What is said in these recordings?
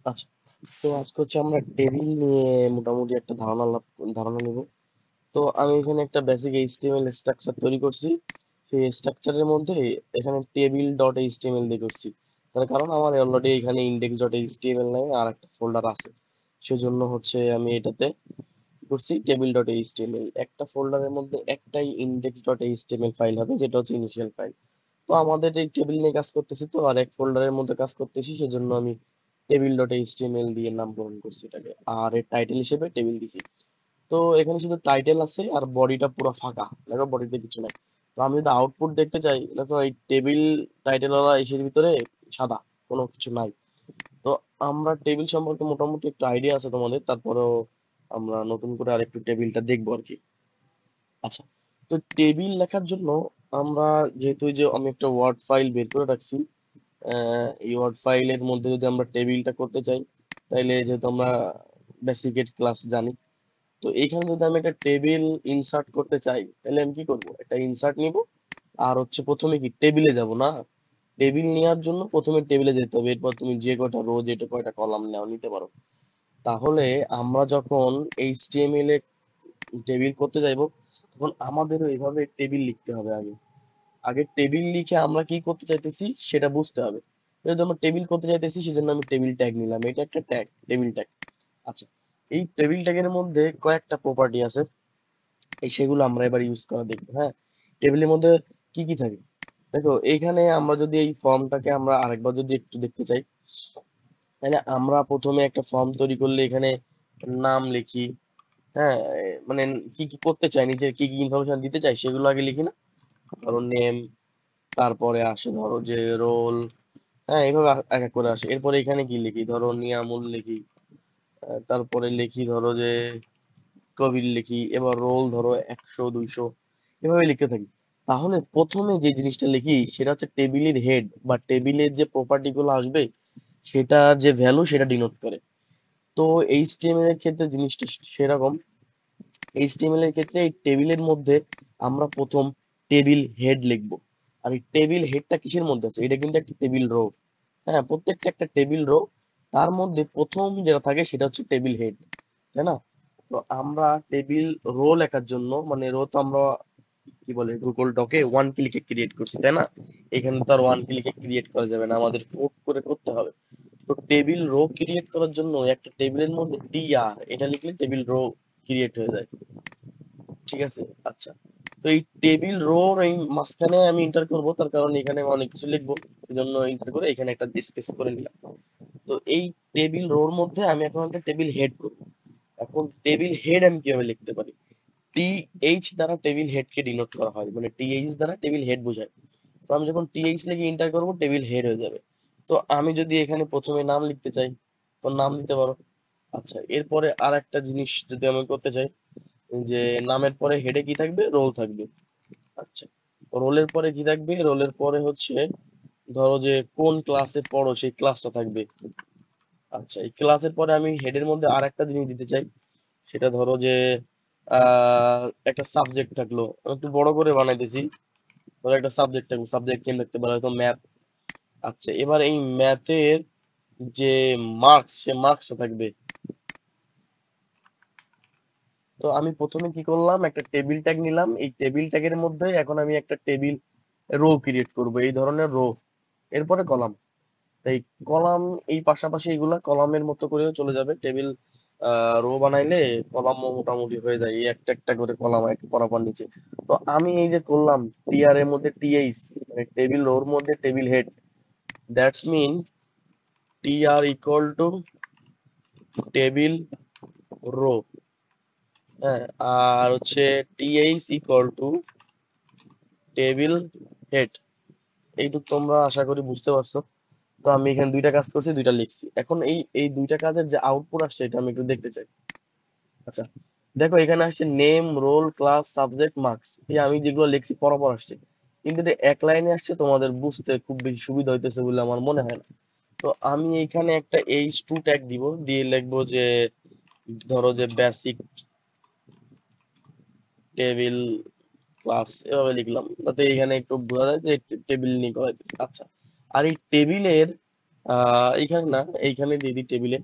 আচ্ছা, তো আজকে হচ্ছে আমরা টেবিল নিয়ে মোটামুটি একটা ধারণা নিব। তো আমি এখানে একটা বেসিক এইচটিএমএল স্ট্রাকচার তৈরি করছি। সেই স্ট্রাকচারের মধ্যে এখানে টেবিল ডট এইচটিএমএল দিয়ে করছি। তার কারণ আমার অলরেডি এখানে ইন্ডেক্স ডট এইচটিএমএল নামে আর একটা ফোল্ডার আছে। সেজন্য হচ্ছে আমি এটাতে কি করছি, টেবিল ডট এইচটিএমএল একটা ফোল্ডারের মধ্যে একটাই ইন্ডেক্স ডট এইচটিএমএল ফাইল হবে, যেটা হচ্ছে ইনিশিয়াল ফাইল। তো আমাদের এই টেবিল নিয়ে কাজ করতেছি, তো আর এক ফোল্ডারের মধ্যে কাজ করতেছি, সেজন্য আমি টেবিল ডট এইচটিএমএল দিয়ে নামকরণ করছি এটাকে, আর এর টাইটেল হিসেবে টেবিল দিছি। তো এখানে শুধু টাইটেল আছে আর বডিটা পুরো ফাঁকা, দেখো বডিতে কিছু নাই। তো আমি যদি আউটপুট দেখতে চাই, দেখো এই টেবিল টাইটেল ওয়ালা ইসের ভিতরে সাদা, কোনো কিছু নাই। তো আমরা টেবিল সম্পর্কে মোটামুটি একটু আইডিয়া আছে তোমাদের, তারপরেও আমরা নতুন করে আর একটু টেবিলটা দেখবো আর কি। আচ্ছা, তো টেবিল লেখার জন্য আমরা, যেহেতু এই যে আমি একটা ওয়ার্ড ফাইল বের করে রাখছি, এই ওয়ার্ড ফাইলের মধ্যে যদি আমরা টেবিলটা করতে চাই, তাইলে যেহেতু আমরা বেসিকের ক্লাস জানি, তো এইখানে যদি আমি একটা টেবিল ইনসার্ট করতে চাই, তাহলে আমি কি করব, একটা ইনসার্ট নিব। আর হচ্ছে প্রথমে কি টেবিলে যাব না, টেবিল নেওয়ার জন্য প্রথমে টেবিলে যেতে হবে, এরপর তুমি যে কয়টা রো যেটা কয়টা কলাম নাও নিতে পারো। তাহলে আমরা যখন এইচটিএমএল এ টেবিল করতে যাইব, তখন আমাদেরও এইভাবে টেবিল লিখতে হবে। আগে আগে টেবিল লিখে আমরা কি করতে চাইতেছি সেটা বুঝতে হবে। যেহেতু আমরা টেবিল করতে চাইতেছি, সেজন্য আমি টেবিল ট্যাগ নিলাম, এটা একটা ট্যাগ, টেবিল ট্যাগ। আচ্ছা, এই টেবিল ট্যাগের মধ্যে কয়েকটা প্রপার্টি আছে, এই সেগুলো আমরা এবার ইউজ করা দেখবো। হ্যাঁ, টেবিলের মধ্যে কি কি থাকে, দেখো এইখানে আমরা যদি এই ফর্মটাকে আমরা আরেকবার যদি একটু দেখতে চাই, তাহলে আমরা প্রথমে একটা ফর্ম তৈরি করলে এখানে নাম লিখি। হ্যাঁ, মানে কি কি করতে চাই, নিজের কি কি ইনফরমেশন দিতে চাই সেগুলো আগে লিখি না। ধরো নেম, তারপরে আসে ধরো যে রোল। হ্যাঁ, এইভাবে এক এক করে আসে। এরপরে এখানে কি লিখি, ধরো নিয়ামুল লিখি। তারপরে লিখি ধরো যে কবির লিখি। এবার রোল ধরো 100 200, এভাবে লিখতে থাকি। তাহলে প্রথমে যে জিনিসটা লিখি সেটা হচ্ছে টেবিলের হেড বা টেবিলের যে প্রপার্টি গুলো আসবে, সেটার যে ভ্যালু সেটা ডিনোট করে। তো এইচটিএমএল এর ক্ষেত্রে জিনিসটা সেরকম। এইচটিএমএল এর ক্ষেত্রে এই টেবিলের মধ্যে আমরা প্রথম টেবিল হেড লিখবো। আর এই টেবিল হেডটা কিসের মধ্যে আছে, এটা কিন্তু একটা টেবিল রো। হ্যাঁ, প্রত্যেকটা একটা টেবিল রো, তার মধ্যে প্রথম যেটা থাকে সেটা হচ্ছে টেবিল হেড, তাই না? তো আমরা টেবিল রো লেখার জন্য, মানে রো তো আমরা কি বলে গুগল ডকে ওয়ান ক্লিকে ক্রিয়েট করছি, তাই না? এখানে তো আর ওয়ান ক্লিকে ক্রিয়েট করা যাবে না, আমাদের কোড করে করতে হবে। তো টেবিল রো ক্রিয়েট করার জন্য একটা টেবিলের মধ্যে টি আর এটা লিখলে টেবিল রো ক্রিয়েট হয়ে যায়। ঠিক আছে, আচ্ছা। তো এই টেবিল রো এই মাঝখানে আমি এন্টার করব, তার কারণ এখানে আমি অনেক কিছু লিখবো, সেজন্য এন্টার করে এখানে একটা স্পেস করে নিলাম। তো এই টেবিল রোর মধ্যে আমি এখন একটা টেবিল হেড করব। এখন টেবিল হেড আমি কিভাবে লিখতে পারি, টি এইচ দ্বারা টেবিল হেড কে ডিনোট করা হয়, মানে টি এইচ দ্বারা টেবিল হেড বোঝায়। তো আমি যখন টি এইচ লিখে এন্টার করব, টেবিল হেড হয়ে যাবে। তো আমি যদি এখানে প্রথমে নাম লিখতে চাই, তো নাম দিতে পারো। আচ্ছা, এরপরে আর একটা জিনিস যদি আমি করতে চাই, যে নামের পরে হেডে কি থাকবে, রোল থাকবে। আচ্ছা, রোলের পরে কি থাকবে, রোলের পরে হচ্ছে ধরো যে কোন ক্লাসে পড়ো সেই ক্লাসটা থাকবে। আচ্ছা, এই ক্লাসের পরে আমি হেডের মধ্যে আর একটা জিনিস দিতে চাই, সেটা ধরো যে একটা সাবজেক্ট থাকলো, আমি একটু বড় করে বানাইতেছি। ধরো একটা সাবজেক্ট থাকবে, সাবজেক্ট নেম লিখতে পারো হয়তো ম্যাথ। আচ্ছা, এবার এই ম্যাথের যে মার্কস, সে মার্কসটা থাকবে। তো আমি প্রথমে কি করলাম, একটা টেবিল ট্যাগ নিলাম, এই টেবিল ট্যাগের মধ্যে এখন আমি একটা টেবিল রো ক্রিয়েট করব, এই ধরনের রো। এরপরে কলাম, তাই কলাম এই পাশাপাশি এগুলা কলামের মতো করেও চলে যাবে। টেবিল রো বানাইলে কলামও মোটামুটি হয়ে যায়, এই একটা একটা করে কলাম এক পরপর নিচে। তো আমি এই যে করলাম টিআর এর মধ্যে টিএইচ, মানে টেবিল রোর মধ্যে table head, that's mean TR equal to table row. হ্যাঁ, আর হচ্ছে TH equal to table head. এইটুকু তোমরা আশা করি বুঝতে পারছো। তো আমি এখানে দুইটা কাজ করছি, দুইটা লিখছি। এখন এই এই দুইটা কাজের যে আউটপুট আসছে এটা আমি একটু দেখতে চাই। আচ্ছা, দেখো এখানে আসছে name, roll, class, subject, marks, এই আমি যেগুলো লিখছি পরপর আসছে। কিন্তু এটা এক লাইনে আসছে, তোমাদের বুঝতে খুব বেশি সুবিধা হইতেছে বলে আমার মনে হয় না। তো আমি এখানে একটা এইচ টু ট্যাগ দিব, দিয়ে লিখবো যে ধরো যে বেসিক টেবিল ক্লাস, এভাবে লিখলাম, যাতে এখানে একটু বোঝা যায় যে টেবিল নিয়ে করা হইতেছে। আচ্ছা, আর এই টেবিলের এইখানে না, এইখানে দিয়ে দিই টেবিলে।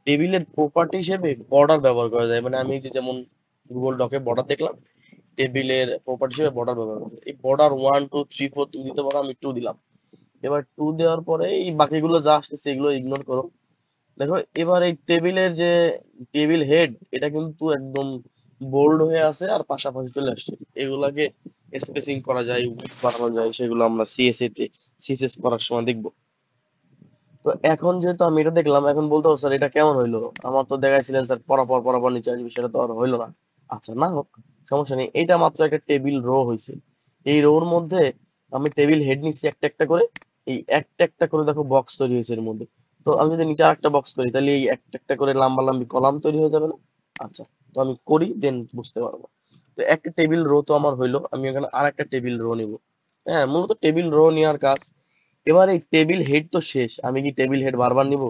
টেবিলের প্রপার্টি হিসেবে বর্ডার ব্যবহার করা যায়, মানে আমি যে যেমন গুগল ডকে বর্ডার দেখলাম, টেবিলের প্রপার্টি হিসেবে বর্ডার ব্যবহার করা যায়। এই বর্ডার 1 2 3 4 তুমি দিতে পারো, আমি 2 দিলাম। এবার 2 দেওয়ার পরে এই বাকিগুলো যা আসতেছে এগুলো ইগনোর করো। দেখো এবার এই টেবিলের যে টেবিল হেড, এটা কিন্তু একদম বোল্ড হয়ে আছে আর পাশাপাশি চলে আসছে। এগুলাকে স্পেসিং করা যায়, উইডথ বাড়ানো যায়, সেগুলো আমরা সিএসএস করার সময় দেখবো। তো এখন যেহেতু আমি এটা দেখলাম, এখন বলতে পারো স্যার এটা কেমন হইলো? আমার তো দেখাইছিলেন স্যার পরাপর পরাপর নিচে আসবে, সেটা তো আর হইলো না। আচ্ছা না হোক, সমস্যা নেই, এটা মাত্র একটা টেবিল রো হয়েছে। এই রোর মধ্যে আমি টেবিল হেড নিচ্ছি একটা একটা করে। এই একটা একটা করে দেখো বক্স তৈরি হয়েছে এর মধ্যে। তো আমি যদি নিচে আরেকটা বক্স করি, তাহলে এই একটা একটা করে লম্বা লম্বি কলাম তৈরি হয়ে যাবে না? আচ্ছা, তো আমি করি, দেন বুঝতে পারবো। তো একটা টেবিল রো তো আমার হইলো, আমি এখানে আর একটা টেবিল রো নিব। হ্যাঁ, মূলত টেবিল রো নেওয়ার কাজ। এবার এই টেবিল হেড তো শেষ, আমি কি টেবিল হেড বারবার নিব?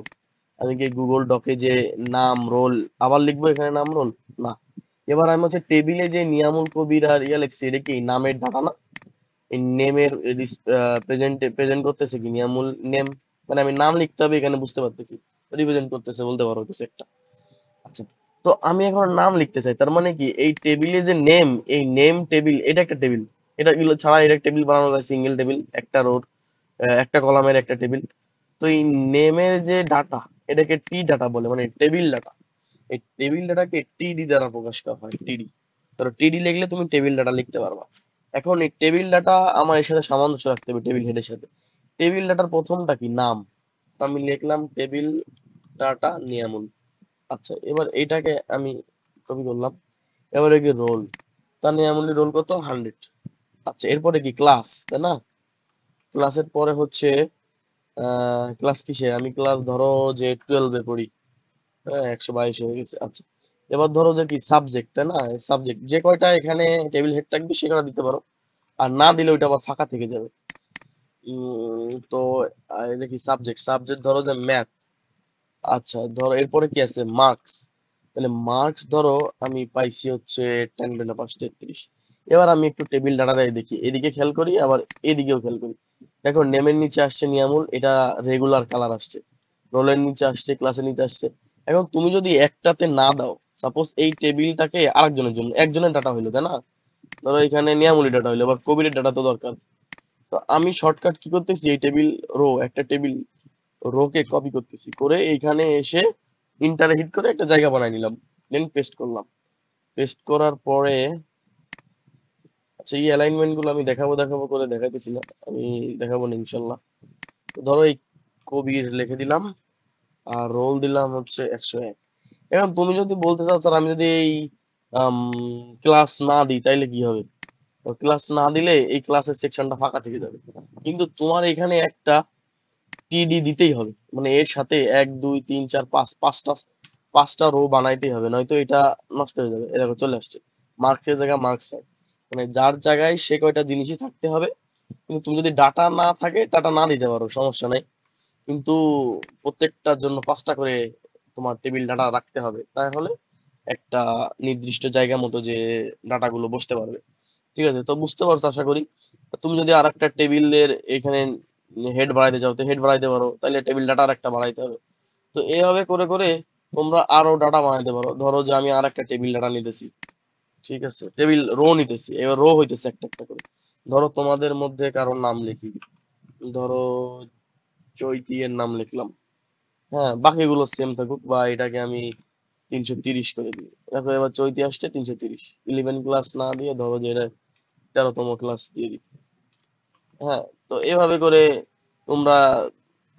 আমি কি গুগল ডকে যে নাম রোল আবার লিখবো এখানে নাম রোল? না। এবার আমি হচ্ছে টেবিলে যে নিয়ামুল কবির আর ইয়া লিখছি, এটা কি নামের ডাটা না? এই নেমের প্রেজেন্ট করতেছে কি নিয়ামুল নেম, মানে আমি নাম লিখতে হবে এখানে, বুঝতে পারতেছি রিপ্রেজেন্ট করতেছে বলতে পারো কিছু একটা। আচ্ছা, তো আমি এখন নাম লিখতে চাই, তার মানে কি এই টেবিলে যে নেম, এই নেম টেবিল এটা একটা টেবিল। এটা এগুলো ছাড়া এটা টেবিল বানানো যায়, সিঙ্গেল টেবিল, একটা রোর একটা কলামের একটা টেবিল। তো এই নেমের যে ডাটা, এটাকে টি ডাটা বলে, মানে টেবিল ডাটা। এই টেবিল ডাটাকে টিডি দ্বারা প্রকাশ করা হয়, টিডি। ধরো টিডি লিখলে তুমি টেবিল ডাটা লিখতে পারবা। এখন এই টেবিল ডাটা আমার এর সাথে সামঞ্জস্য রাখতে হবে, টেবিল হেডের সাথে। টেবিল ডাটার প্রথমটা কি নাম, তো আমি লিখলাম টেবিল ডাটা নিয়ামুল। আচ্ছা, এবার এইটাকে আমি কপি করলাম। এবারে কি রোল, তার নিয়ামুলি রোল কত 100। আচ্ছা, এরপরে কি ক্লাস, তাই না? ক্লাসের পরে হচ্ছে ক্লাস কিসে, আমি ক্লাস ধরো যে 12-এ পড়ি। হ্যাঁ, 122 হয়ে গেছে। আচ্ছা, এবার ধরো যে কি সাবজেক্ট, তাই না? সাবজেক্ট যে কয়টা এখানে টেবিল হেড থাকবে সে কয়টা দিতে পারো, আর না দিলে ওইটা আবার ফাঁকা থেকে যাবে। তো এটা কি সাবজেক্ট, সাবজেক্ট ধরো যে ম্যাথ। আচ্ছা, ধরো এরপরে কি আছে মার্কস। তাহলে মার্কস ধরো আমি পাইছি হচ্ছে 10 × 5 = 33। এবার আমি একটু টেবিল ডাটাটাই দেখি, এদিকে খেয়াল করি আবার এদিকেও খেয়াল করি। দেখো নেমের নিচে আসছে নিয়ামুল, এটা রেগুলার কালার আসছে। রোলের নিচে আসছে, ক্লাসের নিচে আসছে। এখন তুমি যদি একটাতে না দাও, সাপোজ এই টেবিলটাকে আরেকজনের জন্য, একজনের ডাটা হইলো, তাই না? ধরো এখানে নিয়ামুলি ডাটা হইলো, এবার কবিরের ডাটা তো দরকার। তো আমি শর্টকাট কি করতেছি, এই টেবিল রো, একটা টেবিল রো কে কপি করতেছি, করে এইখানে এসে ইন্টারে হিট করে একটা জায়গা বানাই নিলাম, দেন পেস্ট করলাম। পেস্ট করার পরে আচ্ছা, এই অ্যালাইনমেন্ট গুলো আমি দেখাবো দেখাবো করে দেখাইতেছি না, আমি দেখাবো না ইনশাল্লাহ। তো ধরো এই কবির লিখে দিলাম, আর রোল দিলাম হচ্ছে 101। এখন তুমি যদি বলতে চাও স্যার আমি যদি এই ক্লাস না দিই তাইলে কি হবে? ক্লাস না দিলে এই ক্লাসের সেকশনটা ফাঁকা থেকে যাবে, কিন্তু তোমার এখানে একটা টিডি দিতেই হবে, মানে এর সাথে 1 2 3 4 5 পাঁচটা রো বানাইতেই হবে, নয়তো এটা নষ্ট হয়ে যাবে। এরকম চলে আসছে মার্কসের জায়গায় মার্কস নাই, মানে যার জায়গায় সে কয়টা জিনিসই থাকতে হবে। কিন্তু তুমি যদি ডাটা না থাকে, ডাটা না দিতে পারো, সমস্যা নাই। কিন্তু প্রত্যেকটার জন্য 5টা করে তোমার টেবিল ডাটা রাখতে হবে, তাহলে একটা নির্দিষ্ট জায়গা মতো যে ডাটাগুলো বসতে পারবে। ঠিক আছে, তো বুঝতে পারছো আশা করি। তুমি যদি আর একটা টেবিলের এখানে হেড বাড়াইতে চাও, তো হেড বাড়াইতে পারো, তাহলে টেবিল ডাটা আর একটা বাড়াইতে হবে। তো এইভাবে করে করে তোমরা আরো ডাটা বানাইতে পারো। ধরো যে আমি আর একটা টেবিল ডাটা নিতেছি, ঠিক আছে, টেবিল রো নিতেছি, এবার রো হইতেছে একটা একটা করে। ধরো তোমাদের মধ্যে কারোর নাম লিখি, ধরো চৈতি এর নাম লিখলাম। হ্যাঁ, বাকিগুলো সেম থাকুক, বা এটাকে আমি 330 করে দিই। দেখো এবার চৈতি আসছে 330, 11 ক্লাস না দিয়ে ধরো যে এটা 13তম ক্লাস দিয়ে দিই। হ্যাঁ, তো এভাবে করে তোমরা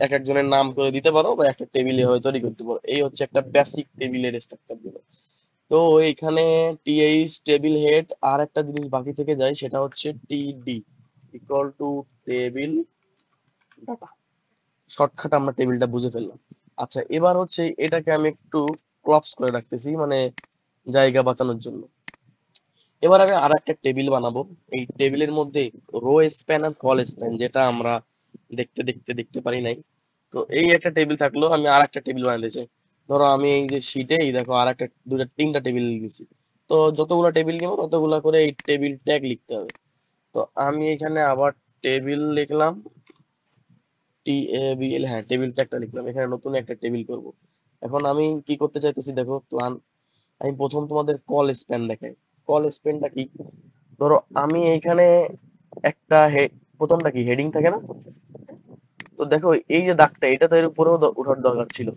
এক একজনের নাম করে দিতে পারো, বা একটা টেবিল এভাবে তৈরি করতে পারো। এই হচ্ছে একটা বেসিক টেবিলের স্ট্রাকচার গুলো। তো এইখানে টিএইচ টেবিল হেড, আর একটা জিনিস বাকি থেকে যায়, সেটা হচ্ছে টিডি equal to table data. Shortcut আমরা টেবিলটা বুঝে ফেললাম। আচ্ছা, এবার হচ্ছে এটাকে আমি একটু ক্লপস করে রাখতেছি, মানে জায়গা বাঁচানোর জন্য। এবার আমি আর একটা টেবিল বানাবো। এই টেবিলের মধ্যে রো স্প্যান আর কল স্প্যান, যেটা আমরা দেখতে দেখতে দেখতে পারি নাই। তো এই একটা টেবিল থাকলো, আমি আর একটা টেবিল বানাতে চাই। ধরো আমি এই যে শিটে এই দেখো আর একটা দুটা তিনটা টেবিল লিখেছি। তো যতগুলো টেবিল নিব ততগুলা করে এই টেবিল ট্যাগ লিখতে হবে। তো আমি এখানে আবার টেবিল লিখলাম, টেবিল, হ্যাঁ টেবিলটা একটা লিখলাম, এখানে নতুন একটা টেবিল করব। এখন আমি কি করতে চাইতেছি দেখো প্ল্যান, আমি প্রথম তোমাদের কল স্প্যান দেখাই। কল স্প্যানটা কি, ধরো আমি এইখানে একটা প্রথমটা কি হেডিং থাকে না, তো দেখো এই যে দাগটা এটা তো এর উপরেও ওঠার দরকার ছিল।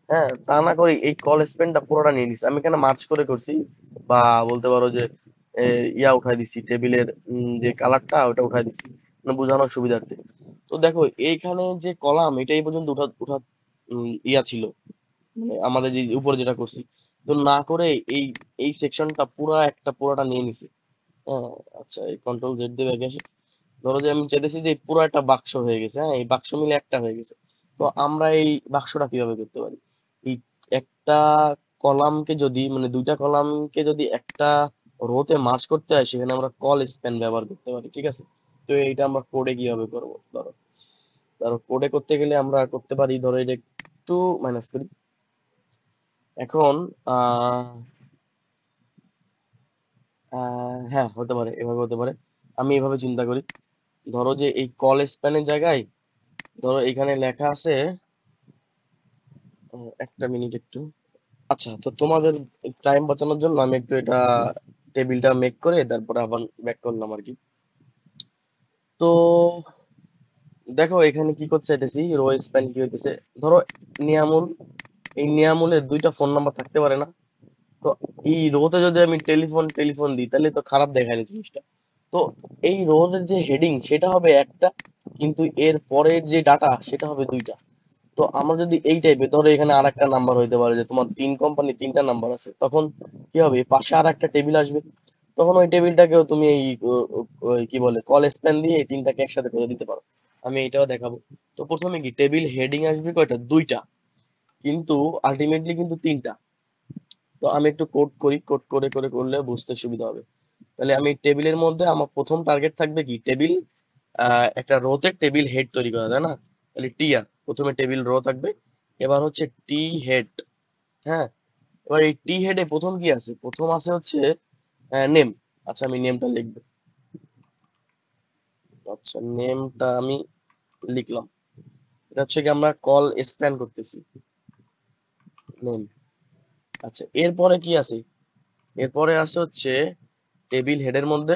হ্যাঁ, তা না করে এই কল স্পেনটা পুরোটা নিয়ে নিছি, আমি এখানে মার্চ করে করছি, বা বলতে পারো যে ইয়া উঠাই দিছি টেবিলের যে কালারটা ওটা উঠাই দিছি, মানে বোঝানোর সুবিধার্থে। তো দেখো এইখানে যে কলাম এটা এই পর্যন্ত উঠা উঠা ইয়া ছিল, মানে আমাদের যে উপরে যেটা করছি, তো না করে এই এই সেকশনটা পুরোটা নিয়ে নিছি। হ্যাঁ, আচ্ছা এই কন্ট্রোল জেড দিয়ে ব্যাকে আসি। ধরো যে আমি চাইতেছি যে পুরো একটা বাক্স হয়ে গেছে, হ্যাঁ এই বাক্স মিলে একটা হয়ে গেছে। তো আমরা এই বাক্সটা কিভাবে করতে পারি, এই একটা কলামকে যদি মানে দুইটা কলামকে যদি একটা রোতে মার্জ করতে হয়, সেখানে আমরা কল স্প্যান ব্যবহার করতে পারি, ঠিক আছে। তো এইটা আমরা কোডে কিভাবে করবো, ধরো ধরো কোডে করতে গেলে আমরা করতে পারি, ধরো এটা একটু মাইনাস করি। এখন আহ হ্যাঁ হতে পারে, এভাবে হতে পারে। আমি এভাবে চিন্তা করি, ধরো যে এই কল স্প্যানের জায়গায় ধরো এখানে লেখা আছে, একটা মিনিট একটু। আচ্ছা, তো তোমাদের টাইম বাঁচানোর জন্য আমি একটু এটা টেবিলটা মেক করে তারপরে আবার ব্যাক করলাম আর কি। তো দেখো এখানে কি করতে চাইতেছি, রো স্প্যান কি হইতেছে, ধরো নিয়ামুল, এই নিয়ামুলের দুইটা ফোন নাম্বার থাকতে পারে না। তো এই রোতে যদি আমি টেলিফোন টেলিফোন দিই তাহলে তো খারাপ দেখায় জিনিসটা। তো এই রোর যে হেডিং সেটা হবে একটা, কিন্তু এর পরের যে ডাটা সেটা হবে দুইটা। তো আমরা যদি এই টাইপের, ধরো এখানে আর একটা নাম্বার হইতে পারে যে তোমার তিন কোম্পানি তিনটা নাম্বার আছে, তখন কি হবে পাশে আর একটা টেবিল আসবে, তখন ওই টেবিলটাকেও তুমি এই ওই কি বলে কল স্প্যান দিয়ে এই তিনটাকে একসাথে করে দিতে পারো। আমি এটাও দেখাবো। তো প্রথমে কি টেবিল হেডিং আসবে কয়টা, দুইটা, কিন্তু আলটিমেটলি কিন্তু তিনটা। তো আমি একটু কোড করি, কোড করে করে করলে বুঝতে সুবিধা হবে। তাহলে আমি টেবিলের মধ্যে আমার প্রথম টার্গেট থাকবে কি টেবিল, একটা রোতে টেবিল হেড তৈরি করা, তাই না। তাহলে টি আর প্রথমে টেবিল রো থাকবে, এবার হচ্ছে টি হেড। হ্যাঁ, এবার এই টি হেডে প্রথম কি আছে, প্রথম আছে হচ্ছে নেম। আচ্ছা আমি নেমটা লিখবো, আচ্ছা নেমটা আমি লিখলাম। এটা হচ্ছে কি আমরা কল স্প্যান করতেছি, নেম। আচ্ছা এরপরে কি আছে, এরপরে আছে হচ্ছে টেবিল হেডের মধ্যে,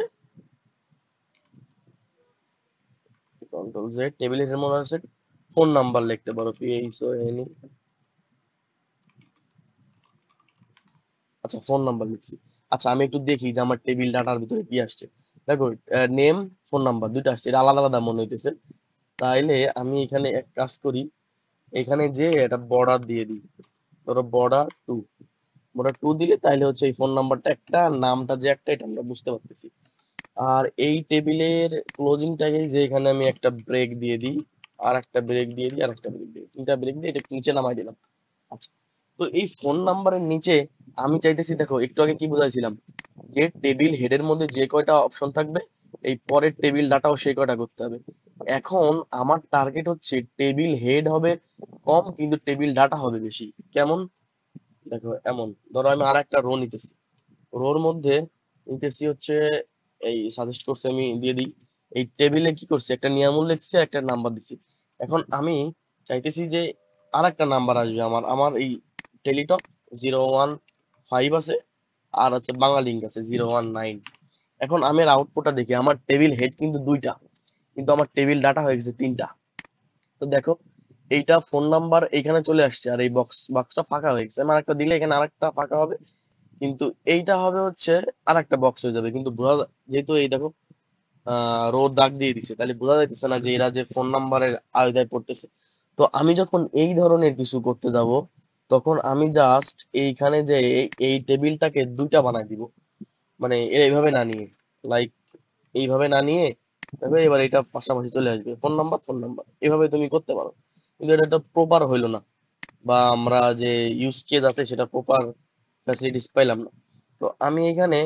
কন্ট্রোল জেড, টেবিল হেডের মধ্যে আছে ফোন নাম্বার লিখতে পারো, PHONE। আচ্ছা ফোন নাম্বার লিখছি। আচ্ছা আমি একটু দেখি যে আমার টেবিল ডাটার ভিতরে কি আসছে। দেখো নেম ফোন নাম্বার দুইটা আসছে, এটা আলাদা আলাদা মনে হইতেছে। তাইলে আমি এখানে এক কাজ করি, এখানে যে এটা বর্ডার দিয়ে দিই, ধরো বর্ডার টু দিলে তাইলে হচ্ছে এই ফোন নাম্বারটা একটা, নামটা যে একটা, এটা আমরা বুঝতে পারতেছি। আর এই টেবিলের ক্লোজিং ট্যাগে যে এখানে আমি একটা ব্রেক দিয়ে দিই, আর একটা ব্রেক দিয়ে দিই, আর একটা ব্রেক দিই, তিনটা ব্রেক দিয়ে এটা নিচে নামাই দিলাম। আচ্ছা, তো এই ফোন নাম্বারের নিচে আমি চাইতেছি, দেখো একটু আগে কি বুঝাইছিলাম, যে টেবিল হেডের মধ্যে যে কয়টা অপশন থাকবে এই পরের টেবিল ডাটাও সেই কয়টা করতে হবে। এখন আমার টার্গেট হচ্ছে টেবিল হেড হবে কম কিন্তু টেবিল ডাটা হবে বেশি। কেমন, দেখো এমন, ধরো আমি আর একটা রো নিতেছি, রোর মধ্যে নিতেছি হচ্ছে এই সাজেস্ট করছে আমি দিয়ে দিই, এই টেবিলে কি করছি একটা নিয়ামূল লিখছি আর একটা নাম্বার দিছি। এখন আমি চাইতেছি যে আর একটা নাম্বার আসবে, আমার আমার এই টেলিটক 015 আছে, আর আছে বাংলালিংক আছে 019। এখন আমি আউটপুটটা দেখি, আমার টেবিল হেড কিন্তু দুইটা, কিন্তু আমার টেবিল ডাটা হয়ে গেছে তিনটা। তো দেখো এইটা ফোন নাম্বার এইখানে চলে আসছে, আর এই বক্সটা ফাঁকা হয়ে গেছে, আমার একটা দিলে এখানে আরেকটা ফাঁকা হবে, কিন্তু এইটা হবে হচ্ছে আর একটা বক্স হয়ে যাবে, কিন্তু যেহেতু এই দেখো রোড দাগ দিয়ে দিছে, তাহলে বোঝা যাইতেছে না যে এরা যে ফোন নাম্বারের আওতায় পড়তেছে। তো আমি যখন এই ধরনের কিছু করতে যাব, তখন আমি জাস্ট এইখানে যে এই টেবিলটাকে দুইটা বানাই দিব, মানে এইভাবে না নিয়ে, লাইক এইভাবে না নিয়ে, তবে এবার এটা পাশাপাশি চলে আসবে, ফোন নাম্বার ফোন নাম্বার, এভাবে তুমি করতে পারো। কিন্তু এটা প্রপার হইলো না, বা আমরা যে ইউজ কেস আছে সেটা প্রপার ফ্যাসিলিটিস পাইলাম না। তো আমি এখানে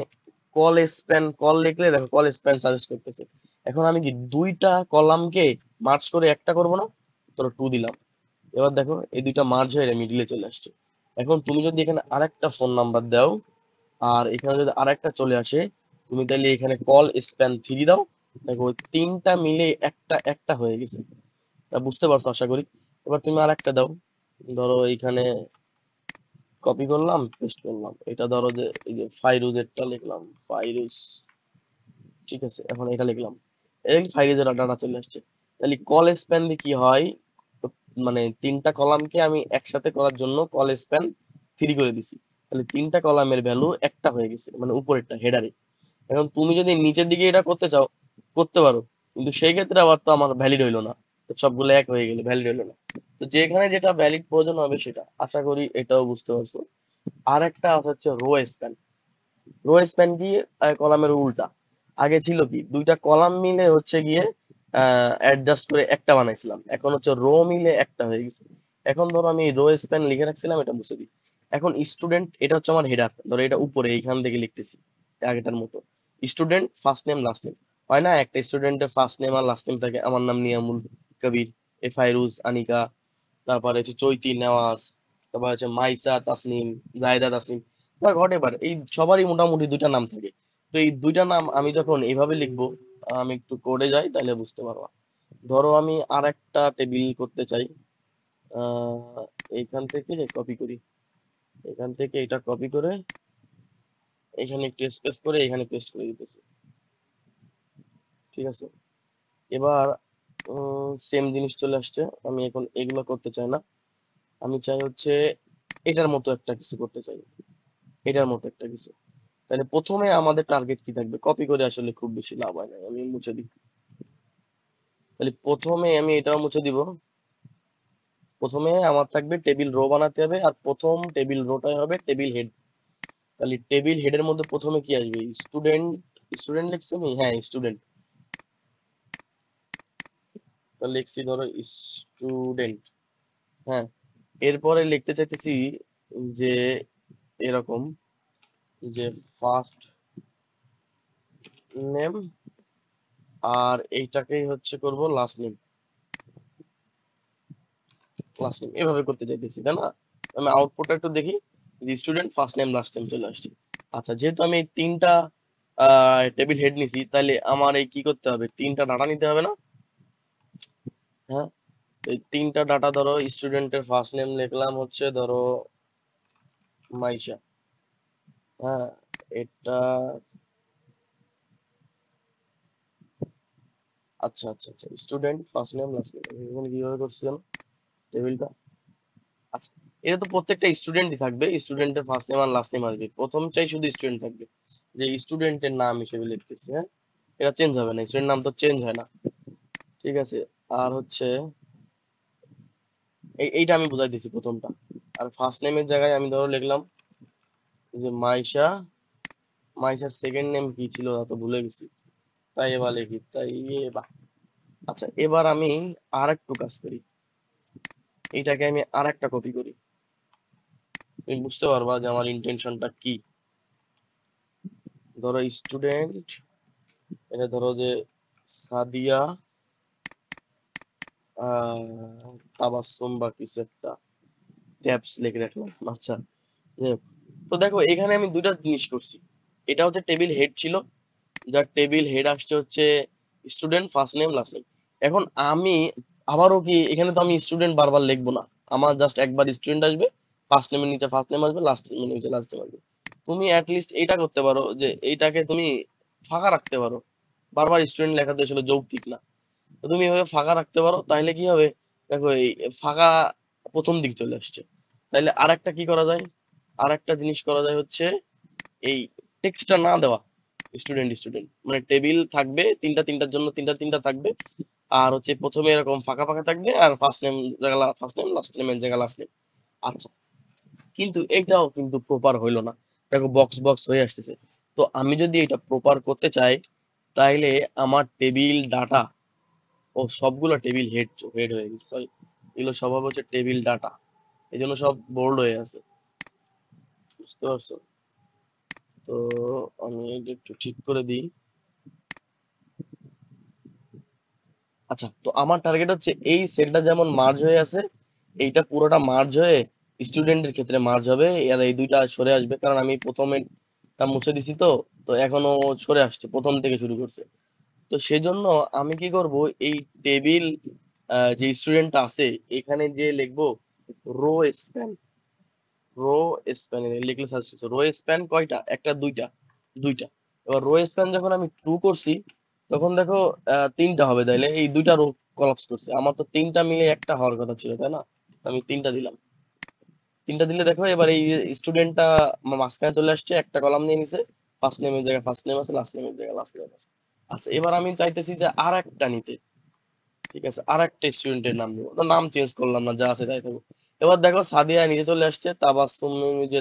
কল লিখলে দেখো কল স্প্যান সাজেস্ট করতেছে। এখন আমি কি দুইটা কলামকে মার্জ করে একটা করব না, ধরো টু দিলাম, এবার দেখো এই দুইটা মার্জ হয়ে মিডিলে চলে আসছে। এখন তুমি যদি এখানে আরেকটা ফোন নাম্বার দাও, আর এখানে যদি আরেকটা চলে আসে, তুমি তাহলে এখানে কল স্প্যান থ্রি দাও, দেখো ওই তিনটা মিলে একটা একটা হয়ে গেছে। বুঝতে পারছো আশা করি। এবার তুমি আর একটা দাও, ধরো এইখানে কপি করলাম, পেস্ট করলাম, এটা ধরো যে এই যে ফাইরুজেরটা লিখলাম, ফাইরুজ, ঠিক আছে, এখন এটা লিখলাম, এই ফাইরুজের ডাটা চলে আসছে। তাহলে কল স্প্যান দিয়ে কি হয়, মানে তিনটা কলামকে আমি একসাথে করার জন্য কল স্প্যান 3 করে দিছি, তাহলে তিনটা কলামের ভ্যালু একটা হয়ে গেছে, মানে উপরেরটা হেডারে। এখন তুমি যদি নিচের দিকে এটা করতে চাও করতে পারো, কিন্তু সেই ক্ষেত্রে আবার তো আমার ভ্যালিড হইলো না, তো সবগুলো এক হয়ে গেলে ভ্যালিড হইলো না। তো যেখানে যেটা ভ্যালিড প্রয়োজন হবে সেটা, আশা করি এটাও বুঝতে পারছো। আর একটা আছে হচ্ছে রো স্প্যান। রো স্প্যান কি, কলামের উল্টা। আগে ছিল কি, দুইটা কলাম মিলে হচ্ছে গিয়ে অ্যাডজাস্ট করে একটা বানাইছিলাম, এখন হচ্ছে রো মিলে একটা হয়ে গেছে। এখন ধরো আমি রো স্প্যান লিখে রাখছিলাম, এটা মুছে দিই। এখন স্টুডেন্ট, এটা হচ্ছে আমার হেডার, ধরো এটা উপরে এইখান থেকে লিখতেছি আগেটার মতো, student first name last name. হয় না একটা স্টুডেন্টের ফার্স্ট নেম আর লাস্ট নেম থাকে, আমার নাম নিয়ামুল কবির, এ ফাইরুজ, আনিকা, তারপরে হচ্ছে চৈতি, নেওয়াজ, তারপর হচ্ছে মাইসা তাসনিম, জায়দা তাসনিম, বা ঘটে এবার এই সবারই মোটামুটি দুইটা নাম থাকে। তো এই দুইটা নাম আমি যখন এইভাবে লিখবো, আমি একটু কোডে যাই তাহলে বুঝতে পারবা। ধরো আমি আর একটা টেবিল করতে চাই, আহ এইখান থেকে কপি করি, এখান থেকে এটা কপি করে এখানে একটু স্পেস করে এখানে পেস্ট করে দিতেছি, ঠিক আছে। এবার সেম জিনিস চলে আসছে, আমি এখন এগুলো করতে চাই না, আমি চাই হচ্ছে এটার মতো একটা কিছু করতে চাই, এটার মতো একটা কিছু। তাহলে প্রথমে আমাদের টার্গেট কি থাকবে, কপি করে আসলে খুব বেশি লাভ হয় না, আমি মুছে দিই। তাহলে প্রথমে আমি এটাও মুছে দিব। প্রথমে আমার থাকবে টেবিল রো বানাতে হবে, আর প্রথম টেবিল রোটাই হবে টেবিল হেড। তাহলে টেবিল হেডের মধ্যে প্রথমে কি আসবে, স্টুডেন্ট, স্টুডেন্ট লিখছি আমি, হ্যাঁ স্টুডেন্ট, তাহলে লিখছি ধরো স্টুডেন্ট, হ্যাঁ। এরপরে লিখতে চাইতেছি যে এরকম, যে ফার্স্ট নেম, আর এইটাকেই হচ্ছে করব লাস্ট নেম, লাস্ট নেম এভাবে করতে চাইতেছি, তাই না? আমি আউটপুটটা একটু দেখি, যে student first name last name চলে আসছে। আচ্ছা, যেহেতু আমি এই তিনটা টেবিল হেড নিছি, তাহলে আমার এই কি করতে হবে, তিনটা ডাটা নিতে হবে না? হ্যাঁ, এই তিনটা ডাটা, ধরো স্টুডেন্টের ফার্স্ট নেম লিখলাম হচ্ছে ধরো মাইশা, হ্যাঁ, এটা, আচ্ছা আচ্ছা আচ্ছা, student first name last name এখানে কিভাবে করছিলাম টেবিলটা, আচ্ছা। এটা তো প্রত্যেকটা স্টুডেন্টই থাকবে, স্টুডেন্টের ফার্স্ট নেম আর লাস্ট নেম আসবে, প্রথম চাই শুধু স্টুডেন্ট থাকবে, যে স্টুডেন্টের নাম হিসেবে লিখতেছি, হ্যাঁ, এটা চেঞ্জ হবে না, স্টুডেন্ট নাম তো চেঞ্জ হয় না, ঠিক আছে। আর হচ্ছে এইটা আমি বুঝাই দিছি প্রথমটা। আর ফার্স্ট নেমের জায়গায় আমি ধরো লিখলাম যে মাইশা, মাইশার সেকেন্ড নেম কি ছিল তা তো ভুলে গেছি, তাই এবার লিখি, তাই এবার, আচ্ছা এবার আমি আর একটু কাজ করি, এইটাকে আমি আর একটা কপি করি, তুমি বুঝতে পারবা যে আমার ইন্টেনশনটা কি। ধরো স্টুডেন্ট, এটা ধরো যে সাদিয়া তাবাসসুম বা কিছু একটা ট্যাবস লিখে রাখলাম, আচ্ছা। যাই হোক, তো দেখো এখানে আমি দুইটা জিনিস করছি, এটা হচ্ছে টেবিল হেড ছিল, যার টেবিল হেড আসছে হচ্ছে student first name last name. এখন আমি আবারও কি, এখানে তো আমি স্টুডেন্ট বারবার লিখবো না, আমার জাস্ট একবার স্টুডেন্ট আসবে, ফার্স্ট নেমের নিচে ফার্স্ট নেম আসবে, লাস্ট নেমের নিচে লাস্ট নেম আসবে। তুমি অ্যাটলিস্ট এটা করতে পারো যে এইটাকে তুমি ফাঁকা রাখতে পারো, বারবার স্টুডেন্ট লেখা তো আসলে যৌক্তিক না, তো তুমি এভাবে ফাঁকা রাখতে পারো, তাহলে কি হবে, দেখো এই ফাঁকা প্রথম দিক চলে আসছে। তাহলে আর একটা কি করা যায়, আর একটা জিনিস করা যায় হচ্ছে এই টেক্সটটা না দেওয়া, স্টুডেন্ট স্টুডেন্ট মানে টেবিল থাকবে তিনটা, তিনটার জন্য তিনটা তিনটা থাকবে, আর হচ্ছে প্রথমে এরকম ফাঁকা ফাঁকা থাকবে, আর ফার্স্ট নেম জায়গা ফার্স্ট নেম, লাস্ট নেমের জায়গা লাস্ট নেম। আচ্ছা, কিন্তু এইটাও কিন্তু প্রপার হইলো না, দেখো বক্স বক্স হয়ে আসতেছে। তো আমি যদি এটা প্রপার করতে চাই, তাইলে আমার টেবিল ডাটা, ও সবগুলো টেবিল হেড হেড হয়ে গেছে, সরি, এগুলো সব হবে হচ্ছে টেবিল ডাটা, এই জন্য সব বোল্ড হয়ে আছে, বুঝতে পারছো? তো আমি এটা একটু ঠিক করে দিই। আচ্ছা, তো আমার টার্গেট হচ্ছে এই সেলটা যেমন মার্জ হয়ে আছে, এইটা পুরোটা মার্জ হয়ে স্টুডেন্টের ক্ষেত্রে মার্জ হবে, আর এই দুইটা সরে আসবে, কারণ আমি প্রথমেরটা মুছে দিছি, তো তো এখনো সরে আসছে, প্রথম থেকে শুরু করছে। তো সেজন্য আমি কি করব, এই টেবিল যে স্টুডেন্টটা আছে এখানে যে লিখবো রো স্প্যান, রো স্প্যান লিখলে সার্চ করছো রো স্প্যান কয়টা, একটা দুইটা, দুইটা। এবার রো স্প্যান যখন আমি ট্রু করছি তখন দেখো তিনটা হবে, তাইলে এই দুইটা রো কলাপস করছে। আমার তো তিনটা মিলে একটা হওয়ার কথা ছিল, তাই না? আমি তিনটা দিলাম। তিনটা দিলে দেখো এবার এই স্টুডেন্টটা মাঝখানে চলে আসছে, একটা কলাম নিয়ে নিছে, ফার্স্ট নেমের জায়গায় ফার্স্ট নেম আছে, লাস্ট নেমের জায়গায় লাস্ট নেম আছে। আচ্ছা এবার আমি চাইতেছি যে আর একটা নিতে, ঠিক আছে, আর একটা স্টুডেন্টের নাম নিবো, তো নাম চেঞ্জ করলাম না, যা আছে তাই থাকবো। এবার দেখো সাদিয়া নিচে চলে আসছে, তাবাসসুম যে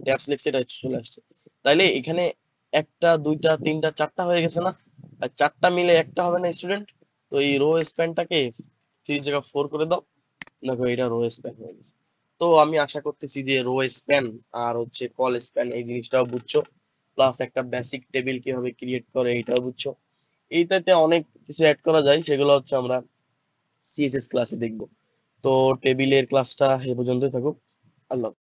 ট্যাবস লিখছে এটা চলে আসছে। তাইলে এখানে একটা দুইটা তিনটা চারটা হয়ে গেছে না? আর চারটা মিলে একটা হবে না স্টুডেন্ট? তো এই রো স্প্যানটাকে 3 জায়গা 4 করে দাও, দেখো এটা রো স্প্যান হয়ে গেছে। তো আমি আশা করতেছি যে রো স্প্যান আর হচ্ছে কল স্প্যান এই জিনিসটাও বুঝছো, প্লাস একটা বেসিক টেবিল কিভাবে ক্রিয়েট করে এটাও বুঝছো। এইটাতে অনেক কিছু অ্যাড করা যায়, সেগুলো হচ্ছে আমরা সিএসএস ক্লাসে দেখবো। তো টেবিলের ক্লাসটা এ পর্যন্তই থাকুক। আল্লাহ হাফেজ।